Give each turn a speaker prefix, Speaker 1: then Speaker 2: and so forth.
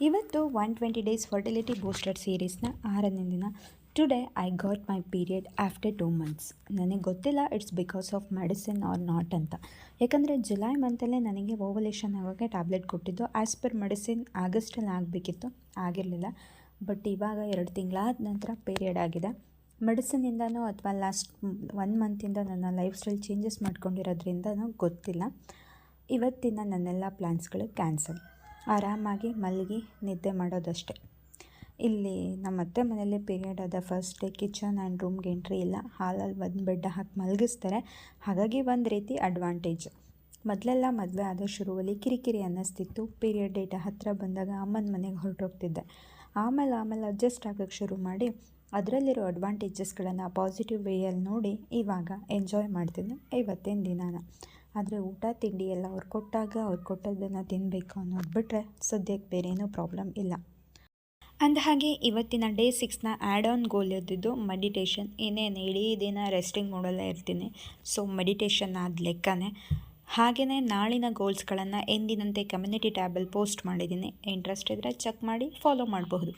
Speaker 1: ಇವತ್ತು 120 days fertility booster ಸೀರೀಸ್ನ 6ನೇ ದಿನ. Today I got my period after 2 months. ನನಗೆ ಗೊತ್ತಿಲ್ಲ it's because of medicine R not ಅಂತ. ಯಾಕಂದರೆ ಜುಲೈ ಮಂತಲ್ಲೇ ನನಗೆ ಓವಲೇಷನ್ ಆಗೋಕ್ಕೆ ಟ್ಯಾಬ್ಲೆಟ್ ಕೊಟ್ಟಿದ್ದು. ಆ್ಯಸ್ ಪರ್ ಮೆಡಿಸಿನ್ ಆಗಸ್ಟಲ್ಲಿ ಆಗಬೇಕಿತ್ತು, ಆಗಿರಲಿಲ್ಲ. ಬಟ್ ಇವಾಗ 2 ತಿಂಗಳಾದ ನಂತರ ಪೀರಿಯಡ್ ಆಗಿದೆ. ಮೆಡಿಸಿನಿಂದನೋ ಅಥವಾ ಲಾಸ್ಟ್ 1 ಮಂತಿಂದ ನನ್ನ ಲೈಫ್ ಸ್ಟೈಲ್ ಚೇಂಜಸ್ ಮಾಡ್ಕೊಂಡಿರೋದ್ರಿಂದನೋ ಗೊತ್ತಿಲ್ಲ, ಇವತ್ತಿನ ನನ್ನೆಲ್ಲ ಪ್ಲ್ಯಾನ್ಸ್ಗಳು ಕ್ಯಾನ್ಸಲ್. ಆರಾಮಾಗಿ ಮಲಗಿ ನಿದ್ದೆ ಮಾಡೋದಷ್ಟೆ. ಇಲ್ಲಿ ನಮ್ಮ ಅತ್ತೆ ಮನೆಯಲ್ಲಿ ಪೀರಿಯಡ್ ಆದ ಫಸ್ಟ್ ಡೇ ಕಿಚನ್ ಆ್ಯಂಡ್ ರೂಮ್ಗೆ ಎಂಟ್ರಿ ಇಲ್ಲ. ಹಾಲಲ್ಲಿ ಒಂದು ಬೆಡ್ ಹಾಕಿ ಮಲಗಿಸ್ತಾರೆ. ಹಾಗಾಗಿ ಒಂದು ರೀತಿ ಅಡ್ವಾಂಟೇಜ್. ಮೊದಲೆಲ್ಲ ಮದುವೆ ಆದ ಶುರುವಲ್ಲಿ ಕಿರಿಕಿರಿ ಅನ್ನಿಸ್ತಿತ್ತು. ಪೀರಿಯಡ್ ಡೇಟ್ ಹತ್ತಿರ ಬಂದಾಗ ಅಮ್ಮನ ಮನೆಗೆ ಹೊರಟೋಗ್ತಿದ್ದೆ. ಆಮೇಲೆ ಅಡ್ಜಸ್ಟ್ ಆಗೋಕ್ಕೆ ಶುರು ಮಾಡಿ ಅದರಲ್ಲಿರೋ ಅಡ್ವಾಂಟೇಜಸ್ಗಳನ್ನು ಪಾಸಿಟಿವ್ ವೇಯಲ್ಲಿ ನೋಡಿ ಇವಾಗ ಎಂಜಾಯ್ ಮಾಡ್ತಿದ್ದೆ ಇವತ್ತಿನ ದಿನಾನ. ಆದರೆ ಊಟ ತಿಂಡಿ ಎಲ್ಲ ಅವ್ರು ಕೊಟ್ಟಾಗ ಅವ್ರು ಕೊಟ್ಟದ್ದನ್ನು ತಿನ್ನಬೇಕು ಅನ್ನೋದು ಬಿಟ್ಟರೆ ಸದ್ಯಕ್ಕೆ ಬೇರೇನೂ ಪ್ರಾಬ್ಲಮ್ ಇಲ್ಲ. ಅಂದ ಹಾಗೆ ಇವತ್ತಿನ ಡೇ 6ನ ಆ್ಯಡ್ ಆನ್ ಗೋಲ್ ಇದ್ದಿದ್ದು ಮೆಡಿಟೇಷನ್. ಇನ್ನೇನು ಇಡೀ ದಿನ ರೆಸ್ಟಿಂಗ್ ಮೋಡಲ್ಲೇ ಇರ್ತೀನಿ. ಸೊ ಮೆಡಿಟೇಷನ್ ಆದ ಲೆಕ್ಕನೇ. ಹಾಗೆಯೇ ನಾಳಿನ ಗೋಲ್ಸ್ಗಳನ್ನು ಎಂದಿನಂತೆ ಕಮ್ಯುನಿಟಿ ಟ್ಯಾಬಲ್ಲಿ ಪೋಸ್ಟ್ ಮಾಡಿದ್ದೀನಿ. ಇಂಟ್ರೆಸ್ಟ್ ಇದ್ದರೆ ಚೆಕ್ ಮಾಡಿ ಫಾಲೋ ಮಾಡಬಹುದು.